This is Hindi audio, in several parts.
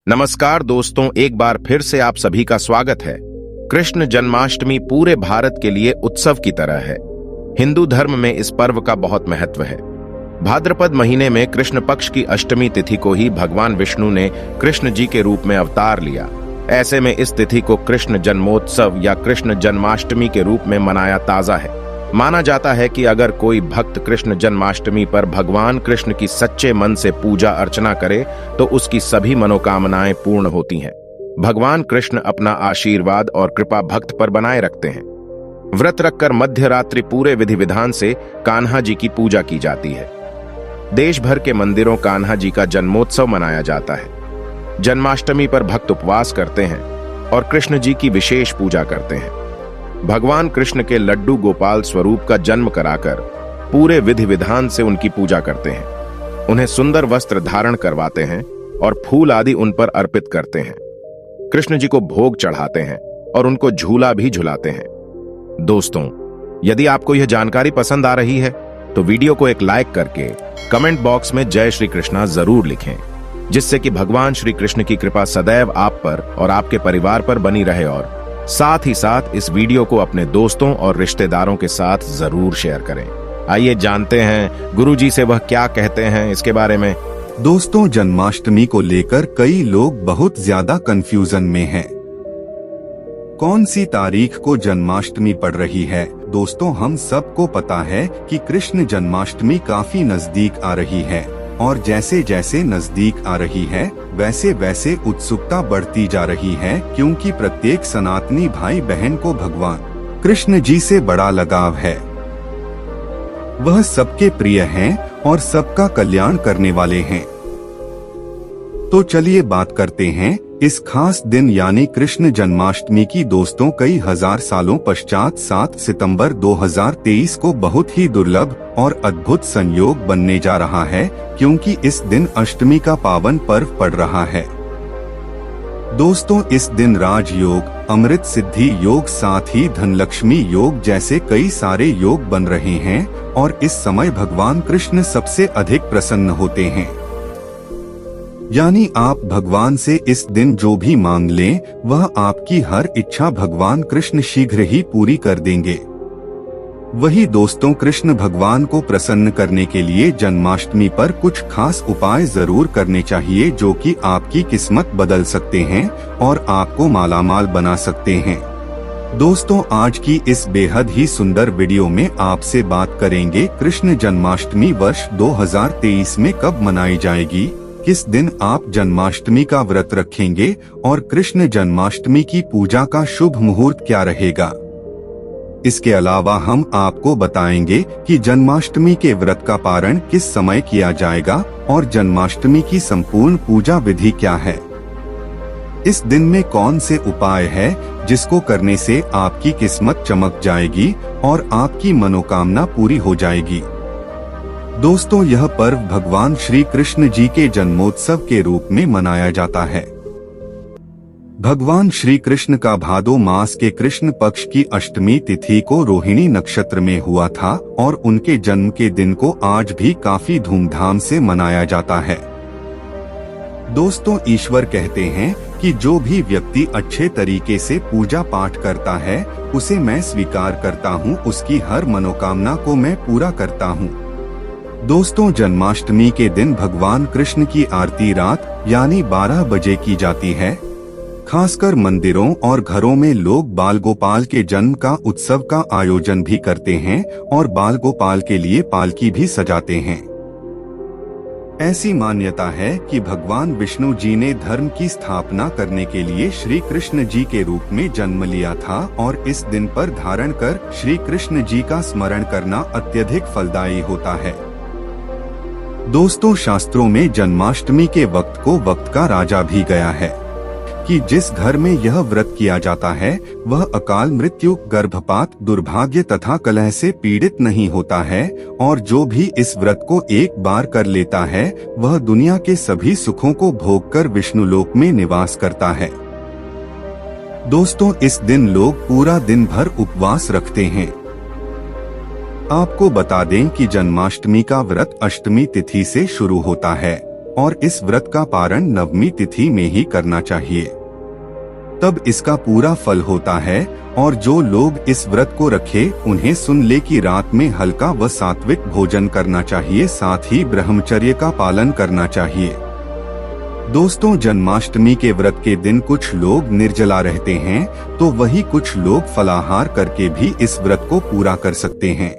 नमस्कार दोस्तों, एक बार फिर से आप सभी का स्वागत है। कृष्ण जन्माष्टमी पूरे भारत के लिए उत्सव की तरह है। हिंदू धर्म में इस पर्व का बहुत महत्व है। भाद्रपद महीने में कृष्ण पक्ष की अष्टमी तिथि को ही भगवान विष्णु ने कृष्ण जी के रूप में अवतार लिया। ऐसे में इस तिथि को कृष्ण जन्मोत्सव या कृष्ण जन्माष्टमी के रूप में मनाया ताजा है। माना जाता है कि अगर कोई भक्त कृष्ण जन्माष्टमी पर भगवान कृष्ण की सच्चे मन से पूजा अर्चना करे तो उसकी सभी मनोकामनाएं पूर्ण होती हैं। भगवान कृष्ण अपना आशीर्वाद और कृपा भक्त पर बनाए रखते हैं। व्रत रखकर मध्य रात्रि पूरे विधि विधान से कान्हा जी की पूजा की जाती है। देश भर के मंदिरों कान्हा जी का जन्मोत्सव मनाया जाता है। जन्माष्टमी पर भक्त उपवास करते हैं और कृष्ण जी की विशेष पूजा करते हैं। भगवान कृष्ण के लड्डू गोपाल स्वरूप का जन्म कराकर पूरे विधि विधान से उनकी पूजा करते हैं। उन्हें सुंदर वस्त्र धारण करवाते हैं और फूल आदि उन पर अर्पित करते हैं। कृष्ण जी को भोग चढ़ाते हैं और उनको झूला भी झुलाते हैं। दोस्तों, यदि आपको यह जानकारी पसंद आ रही है तो वीडियो को एक लाइक करके कमेंट बॉक्स में जय श्री कृष्णा जरूर लिखें, जिससे कि भगवान श्री कृष्ण की कृपा सदैव आप पर और आपके परिवार पर बनी रहे। और साथ ही साथ इस वीडियो को अपने दोस्तों और रिश्तेदारों के साथ जरूर शेयर करें। आइए जानते हैं गुरुजी से वह क्या कहते हैं इसके बारे में। दोस्तों, जन्माष्टमी को लेकर कई लोग बहुत ज्यादा कंफ्यूजन में हैं। कौन सी तारीख को जन्माष्टमी पड़ रही है? दोस्तों, हम सबको पता है कि कृष्ण जन्माष्टमी काफी नजदीक आ रही है और जैसे जैसे नजदीक आ रही है वैसे वैसे उत्सुकता बढ़ती जा रही है, क्योंकि प्रत्येक सनातनी भाई बहन को भगवान कृष्ण जी से बड़ा लगाव है। वह सबके प्रिय हैं और सबका कल्याण करने वाले हैं। तो चलिए बात करते हैं इस खास दिन यानी कृष्ण जन्माष्टमी की। दोस्तों, कई हजार सालों पश्चात 7 सितंबर 2023 को बहुत ही दुर्लभ और अद्भुत संयोग बनने जा रहा है, क्योंकि इस दिन अष्टमी का पावन पर्व पड़ रहा है। दोस्तों, इस दिन राजयोग, अमृत सिद्धि योग, साथ ही धनलक्ष्मी योग जैसे कई सारे योग बन रहे हैं और इस समय भगवान कृष्ण सबसे अधिक प्रसन्न होते हैं। यानी आप भगवान से इस दिन जो भी मांग लें वह आपकी हर इच्छा भगवान कृष्ण शीघ्र ही पूरी कर देंगे। वही दोस्तों, कृष्ण भगवान को प्रसन्न करने के लिए जन्माष्टमी पर कुछ खास उपाय जरूर करने चाहिए, जो कि आपकी किस्मत बदल सकते हैं और आपको मालामाल बना सकते हैं। दोस्तों, आज की इस बेहद ही सुंदर वीडियो में आपसे बात करेंगे कृष्ण जन्माष्टमी वर्ष 2023 में कब मनाई जाएगी, किस दिन आप जन्माष्टमी का व्रत रखेंगे और कृष्ण जन्माष्टमी की पूजा का शुभ मुहूर्त क्या रहेगा। इसके अलावा हम आपको बताएंगे कि जन्माष्टमी के व्रत का पारण किस समय किया जाएगा और जन्माष्टमी की संपूर्ण पूजा विधि क्या है। इस दिन में कौन से उपाय है जिसको करने से आपकी किस्मत चमक जाएगी और आपकी मनोकामना पूरी हो जाएगी। दोस्तों, यह पर्व भगवान श्री कृष्ण जी के जन्मोत्सव के रूप में मनाया जाता है। भगवान श्री कृष्ण का भादो मास के कृष्ण पक्ष की अष्टमी तिथि को रोहिणी नक्षत्र में हुआ था और उनके जन्म के दिन को आज भी काफी धूमधाम से मनाया जाता है। दोस्तों, ईश्वर कहते हैं कि जो भी व्यक्ति अच्छे तरीके से पूजा पाठ करता है उसे मैं स्वीकार करता हूँ, उसकी हर मनोकामना को मैं पूरा करता हूँ। दोस्तों, जन्माष्टमी के दिन भगवान कृष्ण की आरती रात यानी 12 बजे की जाती है। खासकर मंदिरों और घरों में लोग बाल गोपाल के जन्म का उत्सव का आयोजन भी करते हैं और बाल गोपाल के लिए पालकी भी सजाते हैं। ऐसी मान्यता है कि भगवान विष्णु जी ने धर्म की स्थापना करने के लिए श्री कृष्ण जी के रूप में जन्म लिया था और इस दिन पर धारण कर श्री कृष्ण जी का स्मरण करना अत्यधिक फलदायी होता है। दोस्तों, शास्त्रों में जन्माष्टमी के वक्त को वक्त का राजा भी गया है कि जिस घर में यह व्रत किया जाता है वह अकाल मृत्यु, गर्भपात, दुर्भाग्य तथा कलह से पीड़ित नहीं होता है और जो भी इस व्रत को एक बार कर लेता है वह दुनिया के सभी सुखों को भोगकर विष्णुलोक में निवास करता है। दोस्तों, इस दिन लोग पूरा दिन भर उपवास रखते हैं। आपको बता दें कि जन्माष्टमी का व्रत अष्टमी तिथि से शुरू होता है और इस व्रत का पारण नवमी तिथि में ही करना चाहिए, तब इसका पूरा फल होता है। और जो लोग इस व्रत को रखे उन्हें सुन ले कि रात में हल्का व सात्विक भोजन करना चाहिए, साथ ही ब्रह्मचर्य का पालन करना चाहिए। दोस्तों, जन्माष्टमी के व्रत के दिन कुछ लोग निर्जला रहते हैं, तो वही कुछ लोग फलाहार करके भी इस व्रत को पूरा कर सकते हैं।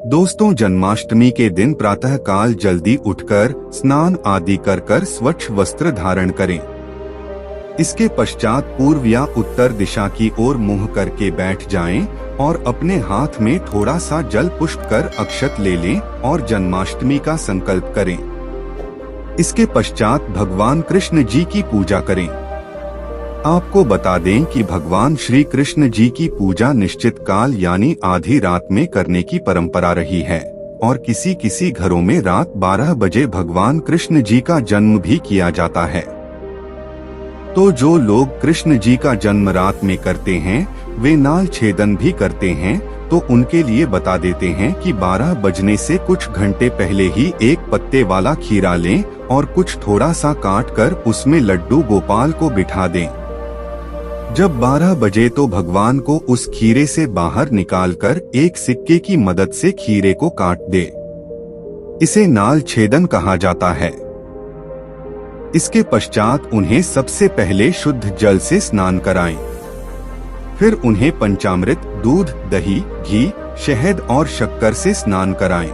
दोस्तों, जन्माष्टमी के दिन प्रातः काल जल्दी उठकर स्नान आदि कर स्वच्छ वस्त्र धारण करें। इसके पश्चात पूर्व या उत्तर दिशा की ओर मुंह करके बैठ जाएं और अपने हाथ में थोड़ा सा जल पुष्प कर अक्षत ले लें और जन्माष्टमी का संकल्प करें। इसके पश्चात भगवान कृष्ण जी की पूजा करें। आपको बता दें कि भगवान श्री कृष्ण जी की पूजा निश्चित काल यानी आधी रात में करने की परंपरा रही है और किसी किसी घरों में रात 12 बजे भगवान कृष्ण जी का जन्म भी किया जाता है। तो जो लोग कृष्ण जी का जन्म रात में करते हैं वे नाल छेदन भी करते हैं, तो उनके लिए बता देते हैं कि 12 बजने से कुछ घंटे पहले ही एक पत्ते वाला खीरा लें और कुछ थोड़ा सा काट कर उसमें लड्डू गोपाल को बिठा दें। जब 12 बजे तो भगवान को उस खीरे से बाहर निकालकर एक सिक्के की मदद से खीरे को काट दे। इसे नाल छेदन कहा जाता है। इसके पश्चात उन्हें सबसे पहले शुद्ध जल से स्नान कराएं। फिर उन्हें पंचामृत, दूध, दही, घी, शहद और शक्कर से स्नान कराएं।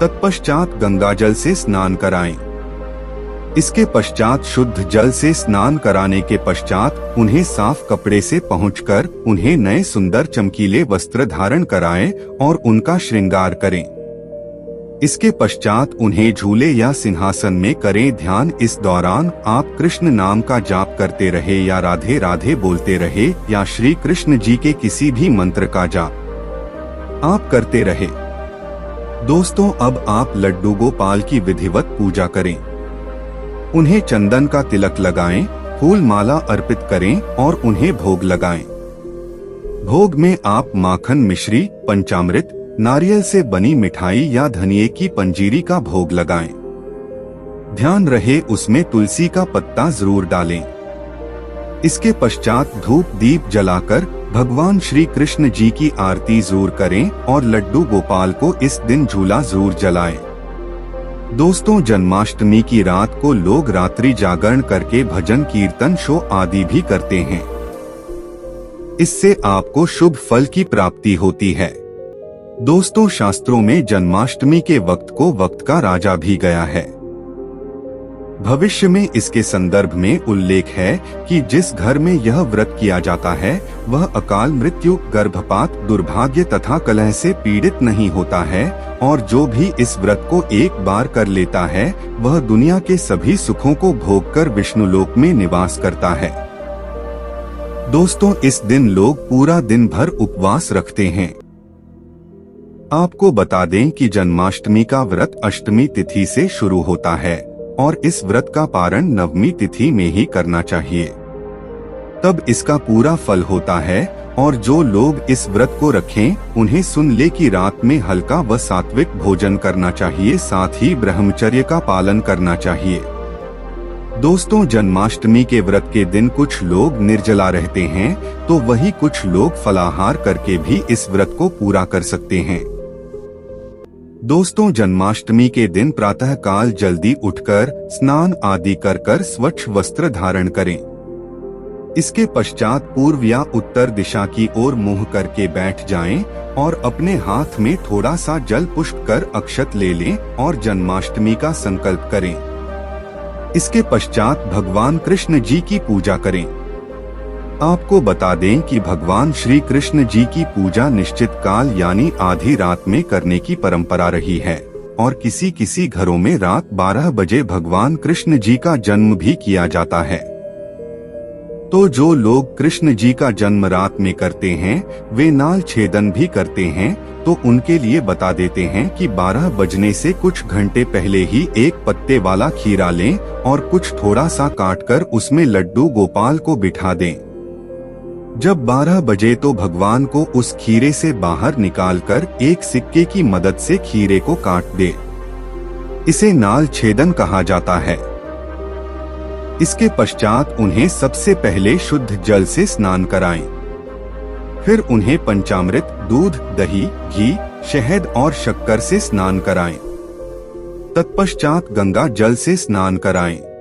तत्पश्चात गंगाजल से स्नान कराएं। इसके पश्चात शुद्ध जल से स्नान कराने के पश्चात उन्हें साफ कपड़े से पहुंचकर उन्हें नए सुंदर चमकीले वस्त्र धारण कराएं और उनका श्रृंगार करें। इसके पश्चात उन्हें झूले या सिंहासन में करें ध्यान। इस दौरान आप कृष्ण नाम का जाप करते रहे या राधे राधे बोलते रहे या श्री कृष्ण जी के किसी भी मंत्र का जाप आप करते रहे। दोस्तों, अब आप लड्डू गोपाल की विधिवत पूजा करें। उन्हें चंदन का तिलक लगाएं, फूल माला अर्पित करें और उन्हें भोग लगाएं। भोग में आप माखन, मिश्री, पंचामृत, नारियल से बनी मिठाई या धनिये की पंजीरी का भोग लगाएं। ध्यान रहे उसमें तुलसी का पत्ता जरूर डालें। इसके पश्चात धूप दीप जलाकर भगवान श्री कृष्ण जी की आरती जरूर करें और लड्डू गोपाल को इस दिन झूला जरूर जलाएं। दोस्तों, जन्माष्टमी की रात को लोग रात्रि जागरण करके भजन कीर्तन शो आदि भी करते हैं। इससे आपको शुभ फल की प्राप्ति होती है। दोस्तों, शास्त्रों में जन्माष्टमी के वक्त को वक्त का राजा भी गया है। भविष्य में इसके संदर्भ में उल्लेख है कि जिस घर में यह व्रत किया जाता है वह अकाल मृत्यु, गर्भपात, दुर्भाग्य तथा कलह से पीड़ित नहीं होता है और जो भी इस व्रत को एक बार कर लेता है वह दुनिया के सभी सुखों को भोगकर विष्णुलोक में निवास करता है। दोस्तों, इस दिन लोग पूरा दिन भर उपवास रखते हैं। आपको बता दें कि जन्माष्टमी का व्रत अष्टमी तिथि से शुरू होता है और इस व्रत का पारण नवमी तिथि में ही करना चाहिए, तब इसका पूरा फल होता है। और जो लोग इस व्रत को रखें उन्हें सुन ले कि रात में हल्का व सात्विक भोजन करना चाहिए, साथ ही ब्रह्मचर्य का पालन करना चाहिए। दोस्तों, जन्माष्टमी के व्रत के दिन कुछ लोग निर्जला रहते हैं, तो वही कुछ लोग फलाहार करके भी इस व्रत को पूरा कर सकते हैं। दोस्तों, जन्माष्टमी के दिन प्रातः काल जल्दी उठकर स्नान आदि कर स्वच्छ वस्त्र धारण करें। इसके पश्चात पूर्व या उत्तर दिशा की ओर मुंह करके बैठ जाएं और अपने हाथ में थोड़ा सा जल पुष्प कर अक्षत ले लें और जन्माष्टमी का संकल्प करें। इसके पश्चात भगवान कृष्ण जी की पूजा करें। आपको बता दें कि भगवान श्री कृष्ण जी की पूजा निश्चित काल यानी आधी रात में करने की परंपरा रही है और किसी किसी घरों में रात 12 बजे भगवान कृष्ण जी का जन्म भी किया जाता है। तो जो लोग कृष्ण जी का जन्म रात में करते हैं वे नाल छेदन भी करते हैं, तो उनके लिए बता देते हैं कि 12 बजने से कुछ घंटे पहले ही एक पत्ते वाला खीरा लें और कुछ थोड़ा सा काटकर उसमें लड्डू गोपाल को बिठा दें। जब 12 बजे तो भगवान को उस खीरे से बाहर निकालकर एक सिक्के की मदद से खीरे को काट दे। इसे नाल छेदन कहा जाता है। इसके पश्चात उन्हें सबसे पहले शुद्ध जल से स्नान कराएं। फिर उन्हें पंचामृत, दूध, दही, घी, शहद और शक्कर से स्नान कराएं। तत्पश्चात गंगा जल से स्नान कराएं।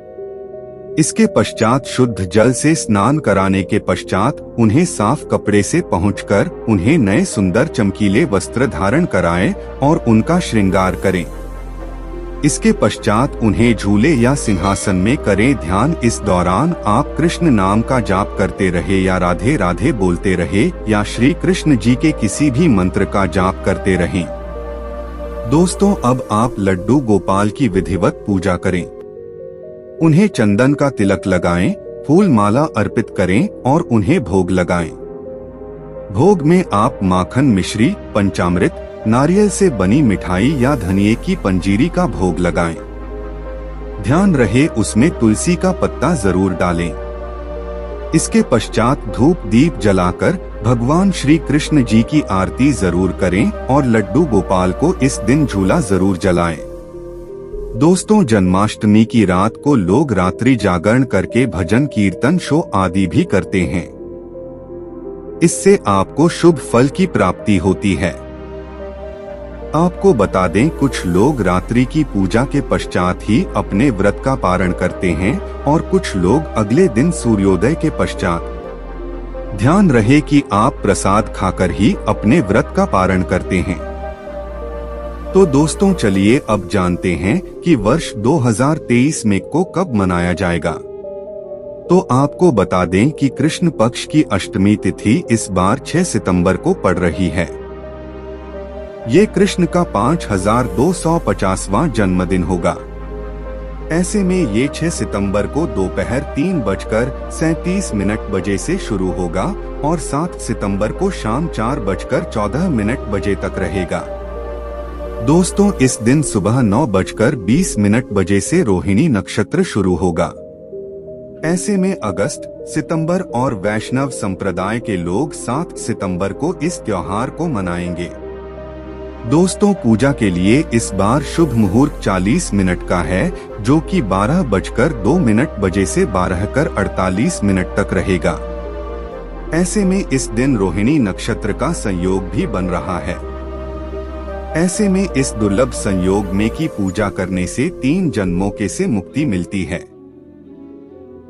इसके पश्चात शुद्ध जल से स्नान कराने के पश्चात उन्हें साफ कपड़े से पहुंचकर उन्हें नए सुंदर चमकीले वस्त्र धारण कराएं और उनका श्रृंगार करें। इसके पश्चात उन्हें झूले या सिंहासन में करें ध्यान। इस दौरान आप कृष्ण नाम का जाप करते रहे या राधे राधे बोलते रहे या श्री कृष्ण जी के किसी भी मंत्र का जाप करते रहें। दोस्तों, अब आप लड्डू गोपाल की विधिवत पूजा करें। उन्हें चंदन का तिलक लगाएं, फूल माला अर्पित करें और उन्हें भोग लगाएं। भोग में आप माखन, मिश्री, पंचामृत, नारियल से बनी मिठाई या धनिये की पंजीरी का भोग लगाएं। ध्यान रहे उसमें तुलसी का पत्ता जरूर डालें। इसके पश्चात धूप दीप जलाकर भगवान श्री कृष्ण जी की आरती जरूर करें और लड्डू गोपाल को इस दिन झूला जरूर जलाएं। दोस्तों, जन्माष्टमी की रात को लोग रात्रि जागरण करके भजन, कीर्तन, शो आदि भी करते हैं। इससे आपको शुभ फल की प्राप्ति होती है। आपको बता दें, कुछ लोग रात्रि की पूजा के पश्चात ही अपने व्रत का पारण करते हैं और कुछ लोग अगले दिन सूर्योदय के पश्चात। ध्यान रहे कि आप प्रसाद खाकर ही अपने व्रत का पारण करते हैं। तो दोस्तों, चलिए अब जानते हैं कि वर्ष 2023 में को कब मनाया जाएगा। तो आपको बता दें कि कृष्ण पक्ष की अष्टमी तिथि इस बार 6 सितंबर को पड़ रही है। ये कृष्ण का 5250वां जन्मदिन होगा। ऐसे में ये 6 सितंबर को दोपहर 3:37 बजे से शुरू होगा और 7 सितंबर को शाम 4:14 बजे तक रहेगा। दोस्तों, इस दिन सुबह 9:20 बजे से रोहिणी नक्षत्र शुरू होगा। ऐसे में अगस्त, सितंबर और वैष्णव संप्रदाय के लोग 7 सितंबर को इस त्योहार को मनाएंगे। दोस्तों, पूजा के लिए इस बार शुभ मुहूर्त 40 मिनट का है, जो कि 12:02 बजे से 12:48 तक रहेगा। ऐसे में इस दिन रोहिणी नक्षत्र का संयोग भी बन रहा है। ऐसे में इस दुर्लभ संयोग में की पूजा करने से 3 जन्मों के से मुक्ति मिलती है।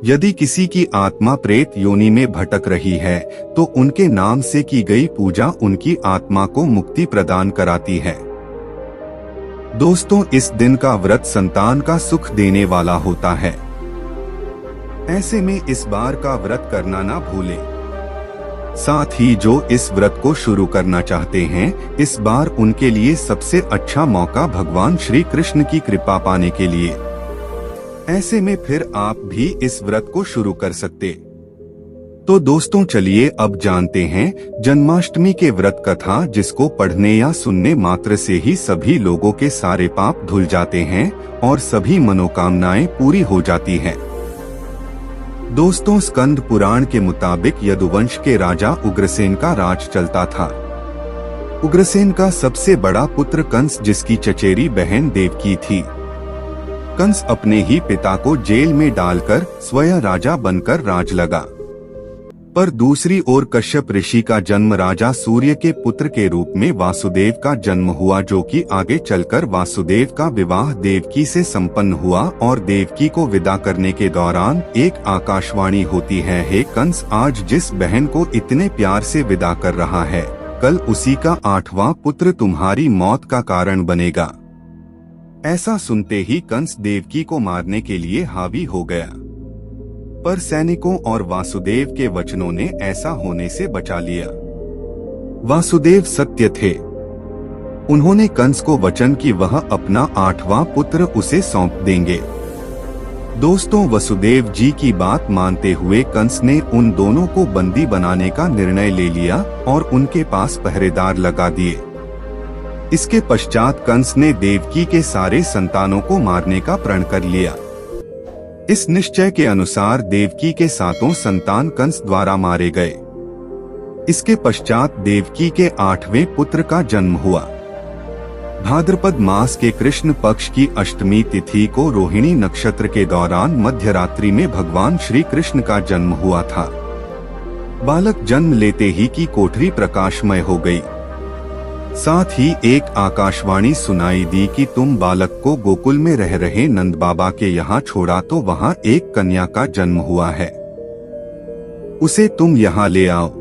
यदि किसी की आत्मा प्रेत योनि में भटक रही है तो उनके नाम से की गई पूजा उनकी आत्मा को मुक्ति प्रदान कराती है। दोस्तों, इस दिन का व्रत संतान का सुख देने वाला होता है। ऐसे में इस बार का व्रत करना ना भूलें। साथ ही जो इस व्रत को शुरू करना चाहते हैं, इस बार उनके लिए सबसे अच्छा मौका भगवान श्री कृष्ण की कृपा पाने के लिए। ऐसे में फिर आप भी इस व्रत को शुरू कर सकते। तो दोस्तों, चलिए अब जानते हैं जन्माष्टमी के व्रत कथा, जिसको पढ़ने या सुनने मात्र से ही सभी लोगों के सारे पाप धुल जाते हैं और सभी मनोकामनाएं पूरी हो जाती हैं। दोस्तों, स्कंद पुराण के मुताबिक यदुवंश के राजा उग्रसेन का राज चलता था। उग्रसेन का सबसे बड़ा पुत्र कंस, जिसकी चचेरी बहन देवकी थी। कंस अपने ही पिता को जेल में डालकर स्वयं राजा बनकर राज लगा। पर दूसरी ओर कश्यप ऋषि का जन्म राजा सूर्य के पुत्र के रूप में वासुदेव का जन्म हुआ, जो कि आगे चलकर वासुदेव का विवाह देवकी से संपन्न हुआ और देवकी को विदा करने के दौरान एक आकाशवाणी होती है, हे कंस, आज जिस बहन को इतने प्यार से विदा कर रहा है, कल उसी का 8वां पुत्र तुम्हारी मौत का कारण बनेगा। ऐसा सुनते ही कंस देवकी को मारने के लिए हावी हो गया, पर सैनिकों और वासुदेव के वचनों ने ऐसा होने से बचा लिया। वासुदेव सत्य थे। उन्होंने कंस को वचन कि वह अपना 8वां पुत्र उसे सौंप देंगे। दोस्तों, वसुदेव जी की बात मानते हुए कंस ने उन दोनों को बंदी बनाने का निर्णय ले लिया और उनके पास पहरेदार लगा दिए। इसके पश्चात कंस ने देवकी के सारे संतानों को मारने का प्रण कर लिया। इस निश्चय के अनुसार देवकी के 7 संतान कंस द्वारा मारे गए। इसके पश्चात देवकी के 8वें पुत्र का जन्म हुआ। भाद्रपद मास के कृष्ण पक्ष की अष्टमी तिथि को रोहिणी नक्षत्र के दौरान मध्य रात्रि में भगवान श्री कृष्ण का जन्म हुआ था। बालक जन्म लेते ही की कोठरी प्रकाशमय हो गई। साथ ही एक आकाशवाणी सुनाई दी कि तुम बालक को गोकुल में रह रहे नंद बाबा के यहाँ छोड़ा तो वहाँ एक कन्या का जन्म हुआ है, उसे तुम यहाँ ले आओ।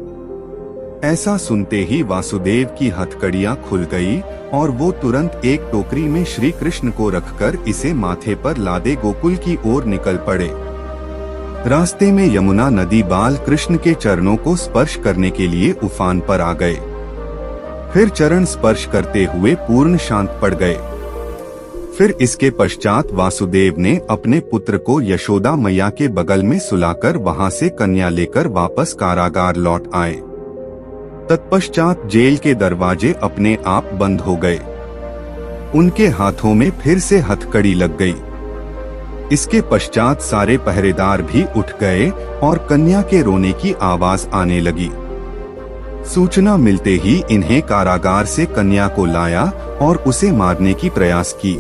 ऐसा सुनते ही वासुदेव की हथकड़ियां खुल गई और वो तुरंत एक टोकरी में श्री कृष्ण को रखकर इसे माथे पर लादे गोकुल की ओर निकल पड़े। रास्ते में यमुना नदी बाल कृष्ण के चरणों को स्पर्श करने के लिए उफान पर आ गए। फिर चरण स्पर्श करते हुए पूर्ण शांत पड़ गए। फिर इसके पश्चात वासुदेव ने अपने पुत्र को यशोदा मैया के बगल में सुलाकर वहां से कन्या लेकर वापस कारागार लौट आए। तत्पश्चात जेल के दरवाजे अपने आप बंद हो गए। उनके हाथों में फिर से हथकड़ी लग गई। इसके पश्चात सारे पहरेदार भी उठ गए और कन्या के रोने की आवाज आने लगी। सूचना मिलते ही इन्हें कारागार से कन्या को लाया और उसे मारने की प्रयास की,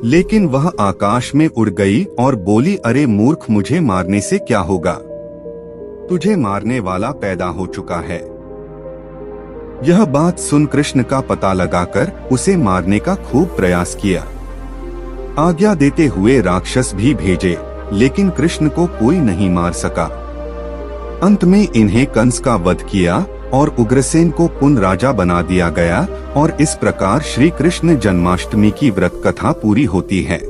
लेकिन वह आकाश में उड़ गई और बोली, अरे मूर्ख, मुझे मारने से क्या होगा? तुझे मारने वाला पैदा हो चुका है। यह बात सुन कृष्ण का पता लगाकर उसे मारने का खूब प्रयास किया। आज्ञा देते हुए राक्षस भी भेजे, लेकिन कृष्ण को कोई नहीं मार सका। अंत में इन्हें कंस का वध किया और उग्रसेन को पुनः राजा बना दिया गया और इस प्रकार श्री कृष्ण जन्माष्टमी की व्रत कथा पूरी होती है।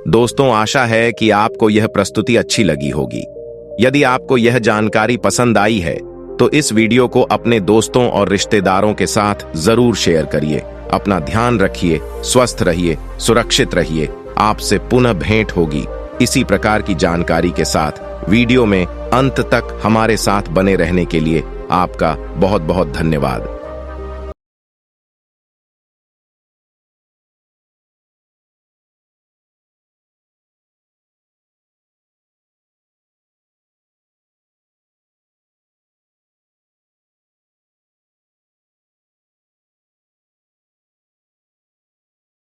दोस्तों, आशा है कि आपको यह प्रस्तुति अच्छी लगी होगी। यदि आपको यह जानकारी पसंद आई है तो इस वीडियो को अपने दोस्तों और रिश्तेदारों के साथ जरूर शेयर करिए। अपना ध्यान रखिए, स्वस्थ रहिए, सुरक्षित रहिए। आपसे पुनः भेंट होगी इसी प्रकार की जानकारी के साथ। वीडियो में अंत तक हमारे साथ बने रहने के लिए आपका बहुत बहुत धन्यवाद।